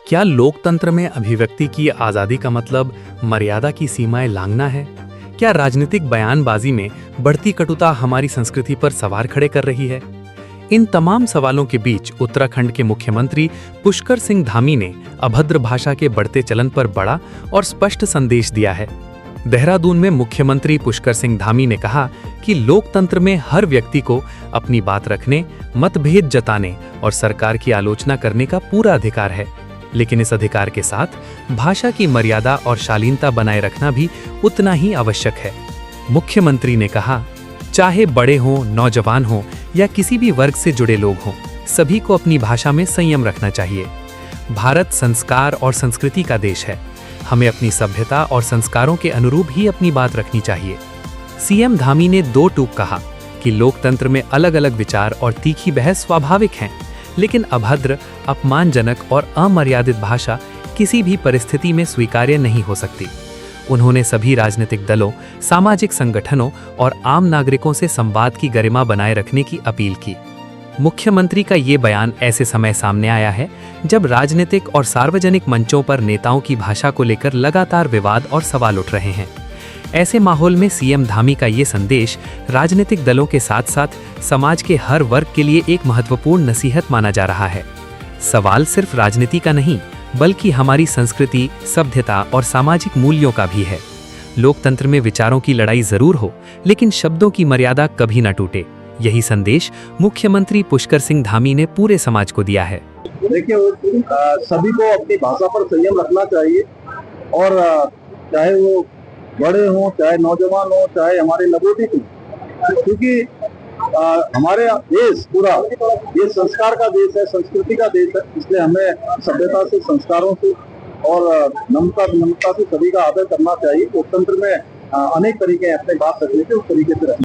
क्या लोकतंत्र में अभिव्यक्ति की आज़ादी का मतलब मर्यादा की सीमाएं लांघना है? क्या राजनीतिक बयानबाजी में बढ़ती कटुता हमारी संस्कृति पर सवार खड़े कर रही है? इन तमाम सवालों के बीच उत्तराखंड के मुख्यमंत्री पुष्कर सिंह धामी ने अभद्र भाषा के बढ़ते चलन पर बड़ा और स्पष्ट संदेश दिया है। देहरादून में मुख्यमंत्री पुष्कर सिंह धामी ने कहा कि लोकतंत्र में हर व्यक्ति को अपनी बात रखने, मतभेद जताने और सरकार की आलोचना करने का पूरा अधिकार है, लेकिन इस अधिकार के साथ भाषा की मर्यादा और शालीनता बनाए रखना भी उतना ही आवश्यक है। मुख्यमंत्री ने कहा, चाहे बड़े हों, नौजवान हों या किसी भी वर्ग से जुड़े लोग हों, सभी को अपनी भाषा में संयम रखना चाहिए। भारत संस्कार और संस्कृति का देश है। हमें अपनी सभ्यता और संस्कारों के अनुरूप ही अपनी बात रखनी चाहिए। सीएम धामी ने दो टूक कहा कि लोकतंत्र में अलग अलग विचार और तीखी बहस स्वाभाविक हैं, लेकिन अभद्र, अपमानजनक और अमर्यादित भाषा किसी भी परिस्थिति में स्वीकार्य नहीं हो सकती। उन्होंने सभी राजनीतिक दलों, सामाजिक संगठनों और आम नागरिकों से संवाद की गरिमा बनाए रखने की अपील की। मुख्यमंत्री का ये बयान ऐसे समय सामने आया है जब राजनीतिक और सार्वजनिक मंचों पर नेताओं की भाषा को लेकर लगातार विवाद और सवाल उठ रहे हैं। ऐसे माहौल में सीएम धामी का ये संदेश राजनीतिक दलों के साथ साथ समाज के हर वर्ग के लिए एक महत्वपूर्ण नसीहत माना जा रहा है। सवाल सिर्फ राजनीति का नहीं, बल्कि हमारी संस्कृति, सभ्यता और सामाजिक मूल्यों का भी है। लोकतंत्र में विचारों की लड़ाई जरूर हो, लेकिन शब्दों की मर्यादा कभी न टूटे। यही संदेश मुख्यमंत्री पुष्कर सिंह धामी ने पूरे समाज को दिया है। देखिए, सभी को अपनी भाषा पर संयम रखना चाहिए और चाहे वो बड़े हों, चाहे नौजवान हो, चाहे हमारे नवोदित हों, क्योंकि हमारे देश पूरा ये संस्कार का देश है, संस्कृति का देश है। इसलिए हमें सभ्यता से, संस्कारों से और नम्रता से सभी का आदर करना चाहिए। लोकतंत्र में अनेक तरीके हैं अपने बात रखने के, उस तरीके से रखना।